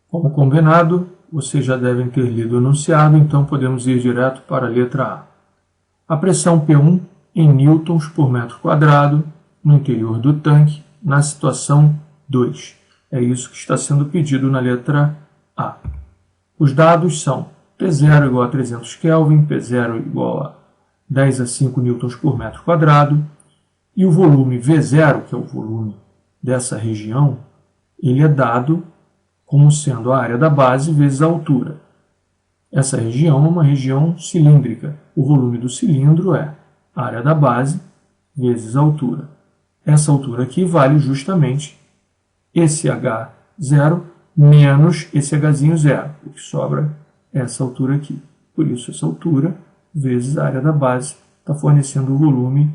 Como combinado, vocês já devem ter lido o enunciado, então podemos ir direto para a letra A. A pressão P1 em newtons por metro quadrado no interior do tanque, na situação 2. É isso que está sendo pedido na letra A. Os dados são P0 igual a 300 Kelvin, P0 igual a 10 a 5 newtons por metro quadrado, e o volume V0, que é o volume dessa região, ele é dado como sendo a área da base vezes a altura. Essa região é uma região cilíndrica. O volume do cilindro é a área da base vezes a altura. Essa altura aqui vale justamente esse H0 menos esse Hzinho 0, o que sobra é essa altura aqui. Por isso, essa altura vezes a área da base está fornecendo o volume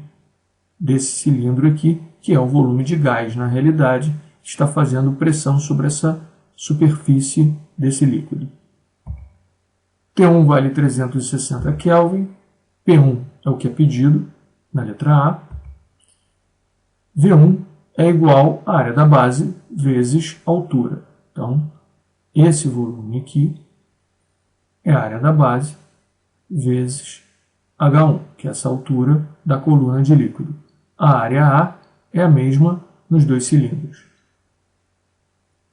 desse cilindro aqui, que é o volume de gás, na realidade, está fazendo pressão sobre essa superfície desse líquido. P1 vale 360 Kelvin, P1 é o que é pedido na letra A, V1 é igual à área da base vezes a altura. Então, esse volume aqui é a área da base vezes H1, que é essa altura da coluna de líquido. A área A é a mesma nos dois cilindros.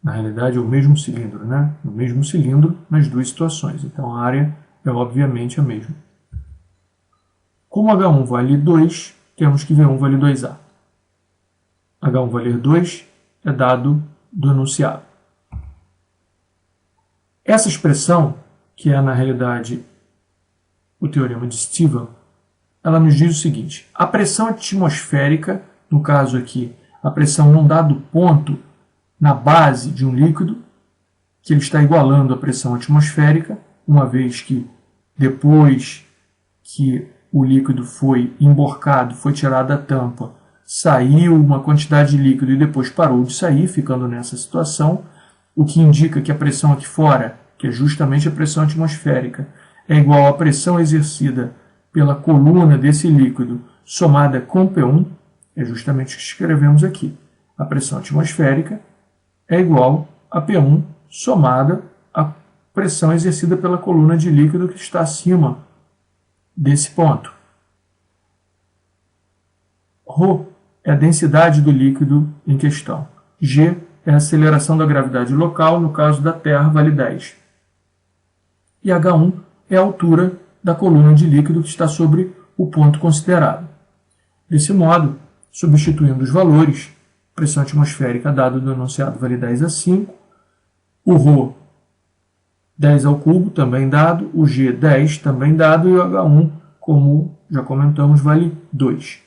Na realidade, é o mesmo cilindro, né? O mesmo cilindro nas duas situações. Então, a área é obviamente a mesma. Como H1 vale 2, temos que V1 vale 2A. H1 valer 2 é dado do enunciado. Essa expressão, que é na realidade o teorema de Stephan, ela nos diz o seguinte: a pressão atmosférica, no caso aqui, a pressão num dado ponto na base de um líquido, que ele está igualando a pressão atmosférica, uma vez que depois que o líquido foi emborcado, foi tirado da tampa, saiu uma quantidade de líquido e depois parou de sair, ficando nessa situação, o que indica que a pressão aqui fora, que é justamente a pressão atmosférica, é igual à pressão exercida pela coluna desse líquido somada com P1, é justamente o que escrevemos aqui. A pressão atmosférica é igual a P1 somada à pressão exercida pela coluna de líquido que está acima desse ponto. ρ é a densidade do líquido em questão. G é a aceleração da gravidade local, no caso da Terra vale 10. E H1 é a altura da coluna de líquido que está sobre o ponto considerado. Desse modo, substituindo os valores, pressão atmosférica dada do enunciado vale 10 a 5, o ρ 10 ao cubo também dado, o G 10 também dado e o H1, como já comentamos, vale 2.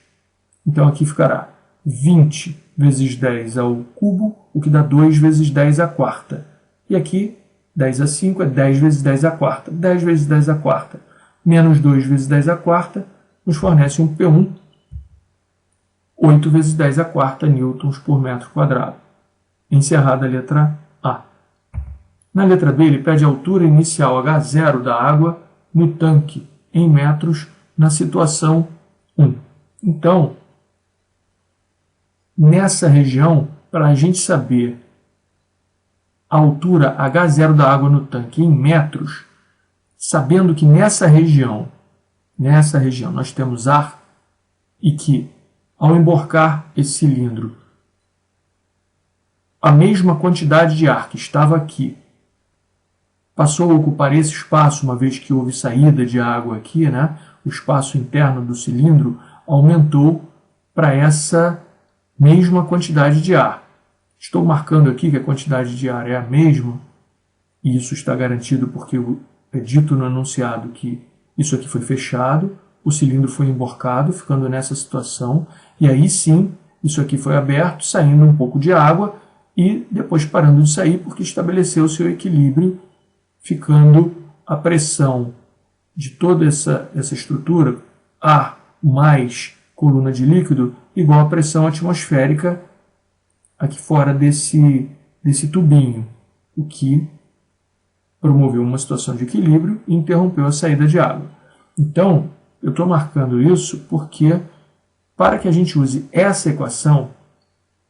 Então aqui ficará 20 vezes 10 ao cubo, o que dá 2 vezes 10 à quarta. E aqui 10 a 5 é 10 vezes 10 à quarta. 10 vezes 10 à quarta menos 2 vezes 10 à quarta nos fornece um P1, 8 vezes 10 à quarta newtons por metro quadrado. Encerrada a letra A. Na letra B, ele pede a altura inicial H0 da água no tanque, em metros, na situação 1. Então, nessa região, para a gente saber a altura H0 da água no tanque em metros, sabendo que nessa região nós temos ar e que, ao emborcar esse cilindro, a mesma quantidade de ar que estava aqui passou a ocupar esse espaço, uma vez que houve saída de água aqui, né? O espaço interno do cilindro aumentou para essa mesma quantidade de ar. Estou marcando aqui que a quantidade de ar é a mesma, e isso está garantido porque é dito no enunciado que isso aqui foi fechado, o cilindro foi emborcado, ficando nessa situação, e aí sim, isso aqui foi aberto, saindo um pouco de água, e depois parando de sair porque estabeleceu o seu equilíbrio, ficando a pressão de toda essa estrutura, ar mais coluna de líquido, igual à pressão atmosférica aqui fora desse tubinho, o que promoveu uma situação de equilíbrio e interrompeu a saída de água. Então, eu estou marcando isso porque, para que a gente use essa equação,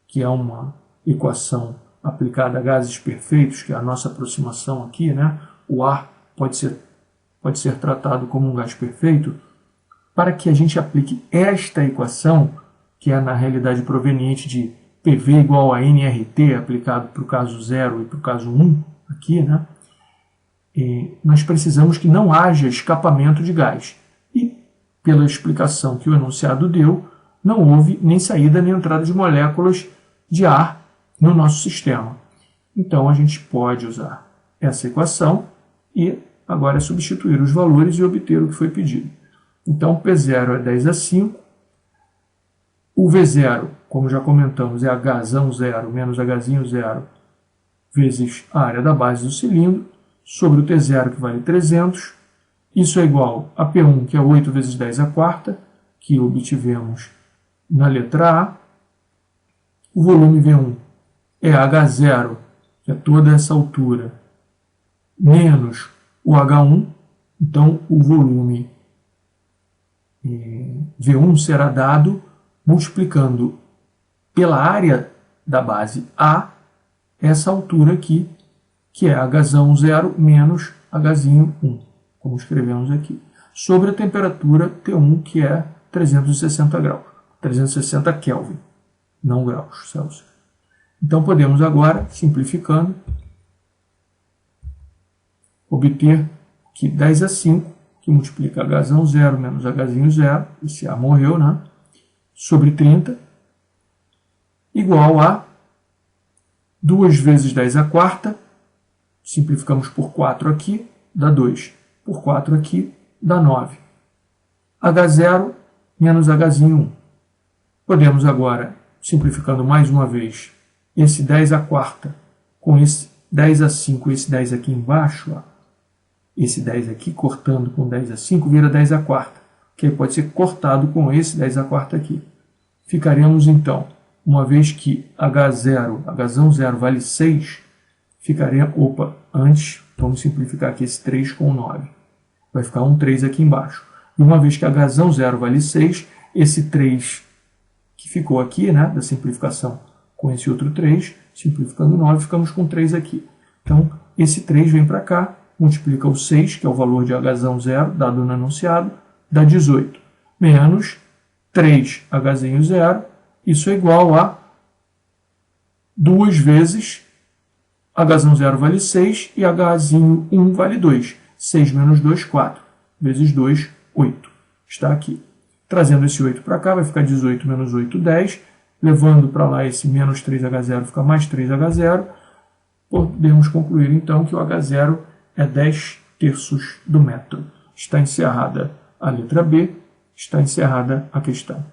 que é uma equação aplicada a gases perfeitos, que é a nossa aproximação aqui, né? O ar pode ser tratado como um gás perfeito, para que a gente aplique esta equação, que é na realidade proveniente de PV igual a nRT, aplicado para o caso 0 e para o caso 1, aqui, né? E nós precisamos que não haja escapamento de gás. E, pela explicação que o enunciado deu, não houve nem saída nem entrada de moléculas de ar no nosso sistema. Então, a gente pode usar essa equação e agora substituir os valores e obter o que foi pedido. Então, P0 é 10 a 5. O V0, como já comentamos, é H0 menos H0 vezes a área da base do cilindro, sobre o T0, que vale 300. Isso é igual a P1, que é 8 vezes 10 a quarta, que obtivemos na letra A. O volume V1 é H0, que é toda essa altura, menos o H1. Então, o volume V1 será dado multiplicando pela área da base A, essa altura aqui, que é H0 menos H1, como escrevemos aqui, sobre a temperatura T1, que é 360 graus, 360 Kelvin, não graus Celsius. Então, podemos agora, simplificando, obter que 10 a 5, que multiplica H0 menos H0, esse A morreu, né? Sobre 30, igual a 2 vezes 10 a quarta, simplificamos por 4 aqui, dá 2. Por 4 aqui, dá 9. H0 menos H1. Podemos agora, simplificando mais uma vez, esse 10 a quarta com esse 10 a 5 e esse 10 aqui embaixo, ó, esse 10 aqui cortando com 10 a 5 vira 10 a quarta, que pode ser cortado com esse 10 a quarta aqui. Ficaremos então, uma vez que H0 vale 6, antes, vamos simplificar aqui esse 3 com 9. Vai ficar um 3 aqui embaixo. E uma vez que H0 vale 6, esse 3 que ficou aqui, né, da simplificação com esse outro 3, simplificando 9, ficamos com 3 aqui. Então, esse 3 vem para cá, multiplica o 6, que é o valor de H0, dado no enunciado, dá 18, menos 3H0, isso é igual a 2 vezes H0 vale 6 e H1 vale 2. 6 menos 2, 4. Vezes 2, 8. Está aqui. Trazendo esse 8 para cá, vai ficar 18 menos 8, 10. Levando para lá esse menos 3H0, fica mais 3H0. Podemos concluir, então, que o H0 é 10/3 do metro. Está encerrada a letra B, está encerrada a questão.